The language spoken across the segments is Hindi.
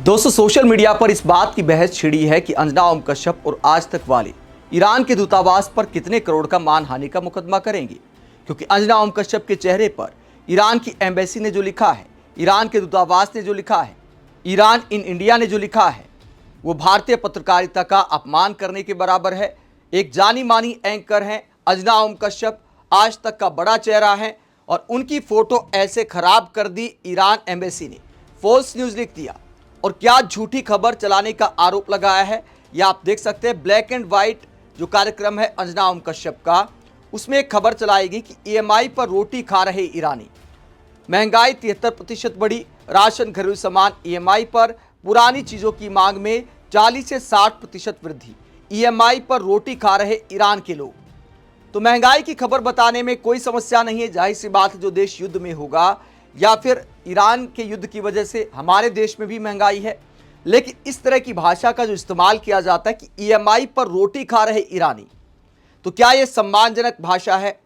दोस्तों, सोशल मीडिया पर इस बात की बहस छिड़ी है कि अंजना ओम कश्यप और आज तक वाले ईरान के दूतावास पर कितने करोड़ का मानहानि का मुकदमा करेंगे, क्योंकि अंजना ओम कश्यप के चेहरे पर ईरान की एम्बेसी ने जो लिखा है, ईरान के दूतावास ने जो लिखा है, ईरान इन इंडिया ने जो लिखा है, वो भारतीय पत्रकारिता का अपमान करने के बराबर है। एक जानी मानी एंकर हैं अंजना ओम कश्यप, आज तक का बड़ा चेहरा है, और उनकी फोटो ऐसे खराब कर दी ईरान एम्बेसी ने, फॉल्स न्यूज़ लिख दिया और क्या झूठी खबर चलाने का आरोप लगाया है। यह आप देख सकते हैं, ब्लैक एंड वाइट जो कार्यक्रम है अंजना ओम कश्यप का, उसमें एक खबर चलाएगी कि ईएमआई पर रोटी खा रहे ईरानी, महंगाई 73% बढ़ी, राशन घरेलू सामान ईएमआई पर, पुरानी चीज़ों की मांग में 40 से 60% वृद्धि, ईएमआई पर रोटी खा रहे ईरान के लोग। तो महंगाई की खबर बताने में कोई समस्या नहीं है, जाहिर सी बात, जो देश युद्ध में होगा या फिर ईरान के युद्ध की वजह से हमारे देश में भी महंगाई है, लेकिन इस तरह की भाषा का जो इस्तेमाल किया जाता है कि ईएमआई पर रोटी खा रहे ईरानी, तो क्या यह सम्मानजनक भाषा है?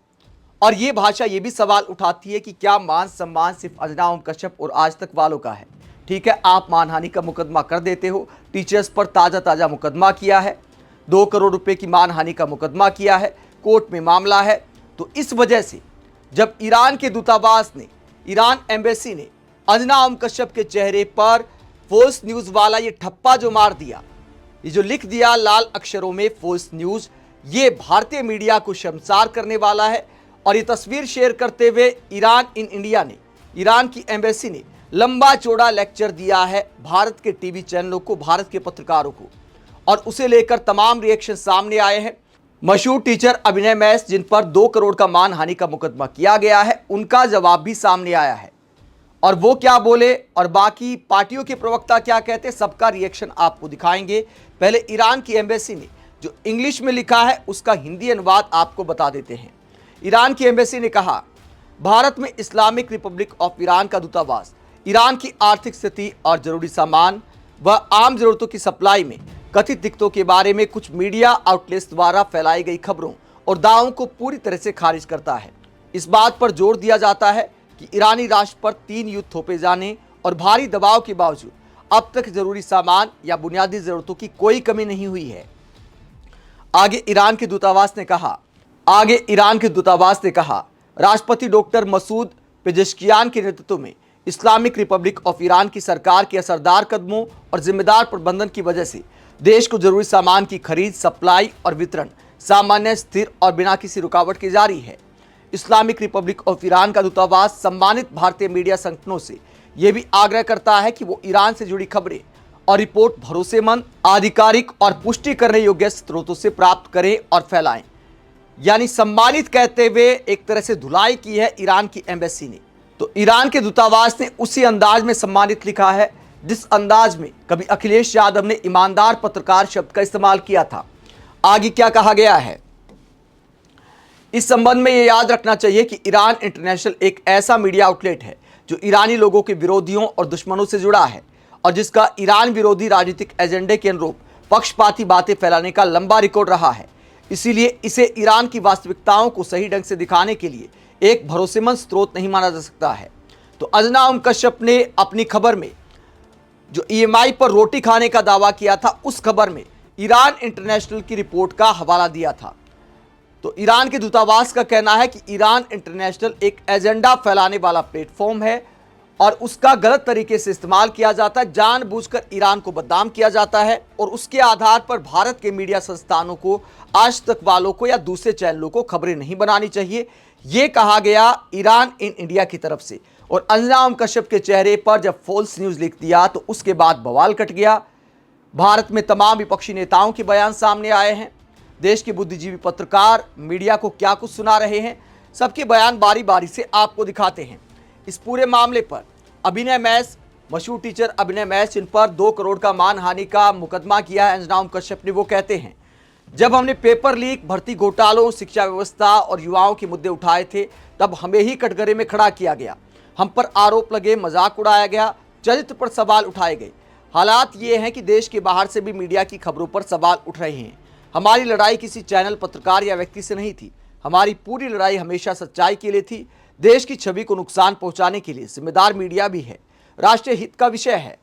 और ये भाषा ये भी सवाल उठाती है कि क्या मान सम्मान सिर्फ अंजना ओम कश्यप और आज तक वालों का है? ठीक है, आप मानहानि का मुकदमा कर देते हो, टीचर्स पर ताज़ा मुकदमा किया है, 2 करोड़ रुपए की मानहानि का मुकदमा किया है, कोर्ट में मामला है। तो इस वजह से जब ईरान के दूतावास ने, ईरान एम्बेसी ने अंजना ओम कश्यप के चेहरे पर फॉल्स न्यूज़ वाला ये ठप्पा जो मार दिया, ये जो लिख दिया लाल अक्षरों में फॉल्स न्यूज़, ये भारतीय मीडिया को शर्मसार करने वाला है। और ये तस्वीर शेयर करते हुए ईरान इन इंडिया ने, ईरान की एम्बेसी ने लंबा चौड़ा लेक्चर दिया है भारत के टीवी चैनलों को, भारत के पत्रकारों को, और उसे लेकर तमाम रिएक्शन सामने आए हैं। मशहूर टीचर अभिनय मैस, जिन पर 2 करोड़ का मानहानि का मुकदमा किया गया है, उनका जवाब भी सामने आया है, और वो क्या बोले और बाकी पार्टियों के प्रवक्ता क्या कहते, सबका रिएक्शन आपको दिखाएंगे। पहले ईरान की एम्बेसी ने जो इंग्लिश में लिखा है उसका हिंदी अनुवाद आपको बता देते हैं। ईरान की एम्बेसी ने कहा, भारत में इस्लामिक रिपब्लिक ऑफ ईरान का दूतावास ईरान की आर्थिक स्थिति और जरूरी सामान व आम जरूरतों की सप्लाई में कथित दिक्कतों के बारे में कुछ मीडिया आउटलेट्स द्वारा फैलाई गई खबरों और दावों को पूरी तरह से खारिज करता है। इस बात पर जोर दिया जाता है कि ईरानी राष्ट्र पर 3 युद्ध थोपे जाने और भारी दबाव के बावजूद अब तक जरूरी सामान या बुनियादी जरूरतों की कोई कमी नहीं हुई है। आगे ईरान के दूतावास ने कहा, राष्ट्रपति डॉक्टर मसूद पेजेश्कियान के नेतृत्व में इस्लामिक रिपब्लिक ऑफ ईरान की सरकार के असरदार कदमों और जिम्मेदार प्रबंधन की वजह से देश को जरूरी सामान की खरीद, सप्लाई और वितरण सामान्य, स्थिर और बिना किसी रुकावट के जारी है। इस्लामिक रिपब्लिक ऑफ ईरान का दूतावास सम्मानित भारतीय मीडिया संगठनों से यह भी आग्रह करता है कि वो ईरान से जुड़ी खबरें और रिपोर्ट भरोसेमंद, आधिकारिक और पुष्टि करने योग्य स्रोतों से प्राप्त करें और फैलाएं। यानी सम्मानित कहते हुए एक तरह से धुलाई की है ईरान की एम्बेसी ने। तो ईरान के दूतावास ने उसी अंदाज में सम्मानित लिखा है जिस अंदाज में कभी अखिलेश यादव ने ईमानदार पत्रकार शब्द का इस्तेमाल किया था। आगे क्या कहा गया है इस संबंध में, यह याद रखना चाहिए कि ईरान इंटरनेशनल एक ऐसा मीडिया आउटलेट है जो ईरानी लोगों के विरोधियों और दुश्मनों से जुड़ा है और जिसका ईरान विरोधी राजनीतिक एजेंडे के अनुरूप पक्षपाती बातें फैलाने का लंबा रिकॉर्ड रहा है। इसीलिए इसे ईरान की वास्तविकताओं को सही ढंग से दिखाने के लिए एक भरोसेमंद स्रोत नहीं माना जा सकता है। तो अंजना ओम कश्यप ने अपनी खबर में जो ईएमआई पर रोटी खाने का दावा किया था, उस खबर में ईरान इंटरनेशनल की रिपोर्ट का हवाला दिया था। तो ईरान के दूतावास का कहना है कि ईरान इंटरनेशनल एक एजेंडा फैलाने वाला प्लेटफॉर्म है और उसका गलत तरीके से इस्तेमाल किया जाता है, जानबूझकर ईरान को बदनाम किया जाता है और उसके आधार पर भारत के मीडिया संस्थानों को, आज तक वालों को या दूसरे चैनलों को खबरें नहीं बनानी चाहिए, ये कहा गया ईरान इन इंडिया की तरफ से। और अंजना ओम कश्यप के चेहरे पर जब फॉल्स न्यूज़ लिख दिया तो उसके बाद बवाल कट गया। भारत में तमाम विपक्षी नेताओं के बयान सामने आए हैं, देश के बुद्धिजीवी पत्रकार मीडिया को क्या कुछ सुना रहे हैं, सबके बयान बारी बारी से आपको दिखाते हैं। इस पूरे मामले पर अभिनय मैस, मशहूर टीचर अभिनय मैस, जिन पर 2 करोड़ का मानहानि का मुकदमा किया है अंजना ओम कश्यप ने, वो कहते हैं, जब हमने पेपर लीक, भर्ती घोटालों, शिक्षा व्यवस्था और युवाओं के मुद्दे उठाए थे तब हमें ही कटघरे में खड़ा किया गया, हम पर आरोप लगे, मजाक उड़ाया गया, चरित्र पर सवाल उठाए गए। हालात ये हैं कि देश के बाहर से भी मीडिया की खबरों पर सवाल उठ रहे हैं। हमारी लड़ाई किसी चैनल, पत्रकार या व्यक्ति से नहीं थी, हमारी पूरी लड़ाई हमेशा सच्चाई के लिए थी। देश की छवि को नुकसान पहुंचाने के लिए जिम्मेदार मीडिया भी है, राष्ट्रीय हित का विषय है।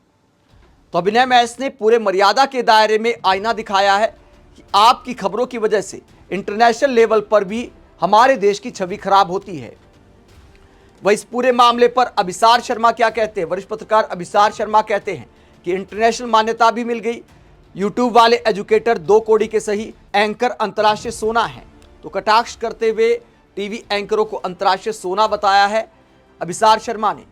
तो अभिनय मैस ने पूरे मर्यादा के दायरे में आईना दिखाया है कि आपकी खबरों की वजह से इंटरनेशनल लेवल पर भी हमारे देश की छवि खराब होती है। वह इस पूरे मामले पर अभिसार शर्मा क्या कहते हैं? वरिष्ठ पत्रकार अभिसार शर्मा कहते हैं कि इंटरनेशनल मान्यता भी मिल गई। यूट्यूब वाले एजुकेटर 2 कौड़ी के सही एंकर अंतर्राष्ट्रीय सोना है। तो कटाक्ष करते हुए टीवी एंकरों को अंतर्राष्ट्रीय सोना बताया है अभिसार शर्मा ने।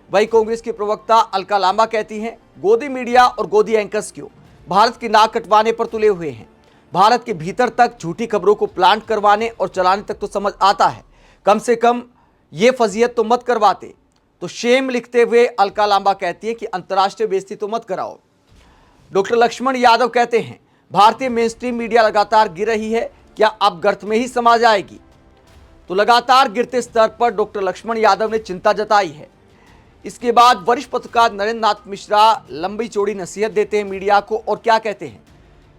वही कांग्रेस की प्रवक्ता अलका लांबा कहती हैं, गोदी मीडिया और गोदी एंकर्स क्यों भारत की नाक कटवाने पर तुले हुए हैं? भारत के भीतर तक झूठी खबरों को प्लांट करवाने और चलाने तक तो समझ आता है, कम से कम ये फजीयत तो मत करवाते। तो शेम लिखते हुए अलका लांबा कहती है कि अंतर्राष्ट्रीय बेइज्जती तो मत कराओ। डॉक्टर लक्ष्मण यादव कहते हैं, भारतीय मेनस्ट्रीम मीडिया लगातार गिर रही है, क्या अब गर्त में ही समा जाएगी? तो लगातार गिरते स्तर पर डॉक्टर लक्ष्मण यादव ने चिंता जताई है। इसके बाद वरिष्ठ पत्रकार नरेंद्र नाथ मिश्रा लंबी चौड़ी नसीहत देते हैं मीडिया को और क्या कहते हैं,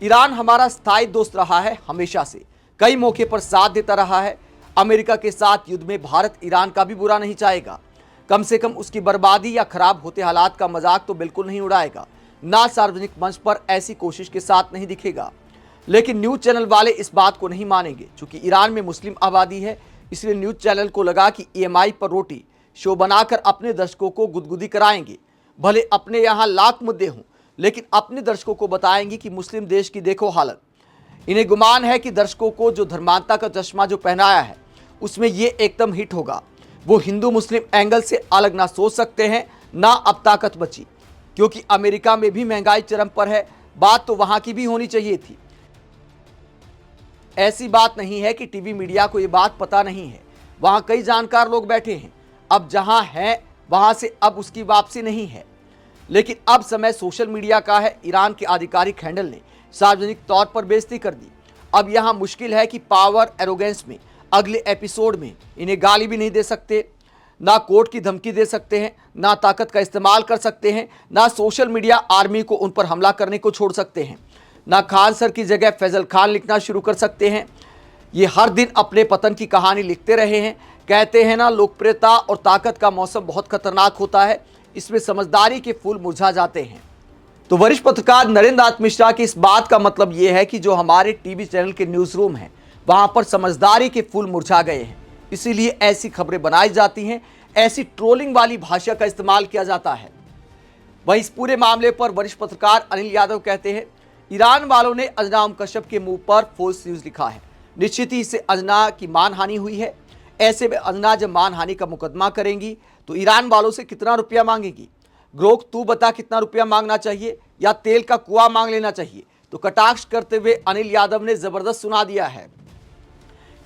ईरान हमारा स्थायी दोस्त रहा है, हमेशा से कई मौके पर साथ देता रहा है। अमेरिका के साथ युद्ध में भारत ईरान का भी बुरा नहीं चाहेगा, कम से कम उसकी बर्बादी या खराब होते हालात का मजाक तो बिल्कुल नहीं उड़ाएगा, ना सार्वजनिक मंच पर ऐसी कोशिश के साथ नहीं दिखेगा। लेकिन न्यूज चैनल वाले इस बात को नहीं मानेंगे। चूंकि ईरान में मुस्लिम आबादी है, इसलिए न्यूज चैनल को लगा कि EMI पर रोटी शो बनाकर अपने दर्शकों को गुदगुदी कराएंगे। भले अपने यहाँ लाख मुद्दे हों, लेकिन अपने दर्शकों को बताएंगे कि मुस्लिम देश की देखो हालत। इन्हें गुमान है कि दर्शकों को जो धर्मांता का चश्मा जो पहनाया है उसमें ये एकदम हिट होगा। वो हिंदू मुस्लिम एंगल से अलग ना सोच सकते हैं, ना अब ताकत बची, क्योंकि अमेरिका में भी महंगाई चरम पर है। बात तो वहां की भी होनी चाहिए थी। ऐसी बात नहीं है कि टीवी मीडिया को ये बात पता नहीं है, वहां कई जानकार लोग बैठे हैं। अब जहां है वहां से अब उसकी वापसी नहीं है। लेकिन अब समय सोशल मीडिया का है। ईरान के आधिकारिक हैंडल ने सार्वजनिक तौर पर बेइज्जती कर दी। अब यहां मुश्किल है कि पावर एरोगेंस में अगले एपिसोड में इन्हें गाली भी नहीं दे सकते, ना कोर्ट की धमकी दे सकते हैं, ना ताकत का इस्तेमाल कर सकते हैं, ना सोशल मीडिया आर्मी को उन पर हमला करने को छोड़ सकते हैं, ना खान सर की जगह फैजल खान लिखना शुरू कर सकते हैं। ये हर दिन अपने पतन की कहानी लिखते रहे हैं। कहते हैं ना, लोकप्रियता और ताकत का मौसम बहुत खतरनाक होता है, इसमें समझदारी के फूल मुरझा जाते हैं। तो वरिष्ठ पत्रकार नरेंद्र नाथ मिश्रा की इस बात का मतलब ये है कि जो हमारे टीवी चैनल के न्यूज रूम हैं वहां पर समझदारी के फूल मुरझा गए हैं, इसीलिए ऐसी खबरें बनाई जाती हैं, ऐसी ट्रोलिंग वाली भाषा का इस्तेमाल किया जाता है। वहीं इस पूरे मामले पर वरिष्ठ पत्रकार अनिल यादव कहते हैं, ईरान वालों ने अंजना कश्यप के मुंह पर फॉल्स न्यूज लिखा है। निश्चित ही इससे अंजना की मानहानि हुई है। ऐसे में अंजना जब मानहानि का मुकदमा करेंगी तो ईरान वालों से कितना रुपया मांगेगी? ग्रोक तू बता कितना रुपया मांगना चाहिए, या तेल का कुआं मांग लेना चाहिए? तो कटाक्ष करते हुए अनिल यादव ने जबरदस्त सुना दिया है।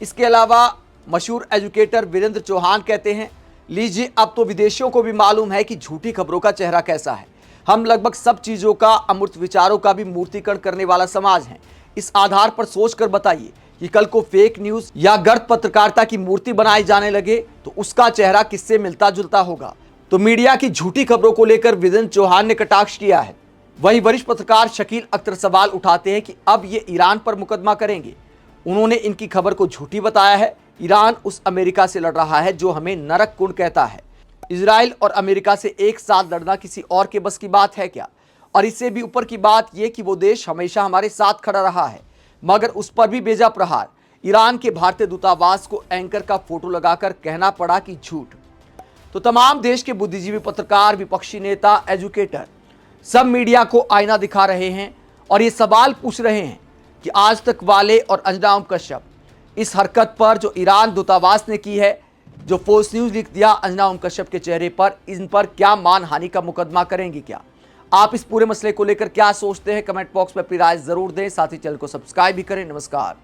इसके अलावा मशहूर एजुकेटर वीरेंद्र चौहान कहते हैं, लीजिए अब तो विदेशियों को भी मालूम है कि झूठी खबरों का चेहरा कैसा है। हम लगभग सब चीजों का, अमूर्त विचारों का भी मूर्तिकरण करने वाला समाज है। इस आधार पर सोचकर बताइए कि कल को फेक न्यूज या गर्त पत्रकारिता की मूर्ति बनाई जाने लगे तो उसका चेहरा किससे मिलता जुलता होगा। तो मीडिया की झूठी खबरों को लेकर वीरेंद्र चौहान ने कटाक्ष किया है। वहीं वरिष्ठ पत्रकार शकील अख्तर सवाल उठाते हैं कि अब ये ईरान पर मुकदमा करेंगे। उन्होंने इनकी खबर को झूठी बताया है। ईरान उस अमेरिका से लड़ रहा है जो हमें नरक कुंड कहता है। इजराइल और अमेरिका से एक साथ लड़ना किसी और के बस की बात है क्या? और इससे भी ऊपर की बात यह कि वो देश हमेशा हमारे साथ खड़ा रहा है, मगर उस पर भी बेजा प्रहार। ईरान के भारतीय दूतावास को एंकर का फोटो लगाकर कहना पड़ा कि झूठ। तो तमाम देश के बुद्धिजीवी, पत्रकार, विपक्षी नेता, एजुकेटर सब मीडिया को आईना दिखा रहे हैं और ये सवाल पूछ रहे हैं कि आज तक वाले और अंजना कश्यप इस हरकत पर जो ईरान दूतावास ने की है, जो फॉल्स न्यूज लिख दिया अंजना कश्यप के चेहरे पर, इन पर क्या मानहानि का मुकदमा करेंगे क्या? आप इस पूरे मसले को लेकर क्या सोचते हैं? कमेंट बॉक्स में अपनी राय जरूर दें। साथ ही चैनल को सब्सक्राइब भी करें। नमस्कार।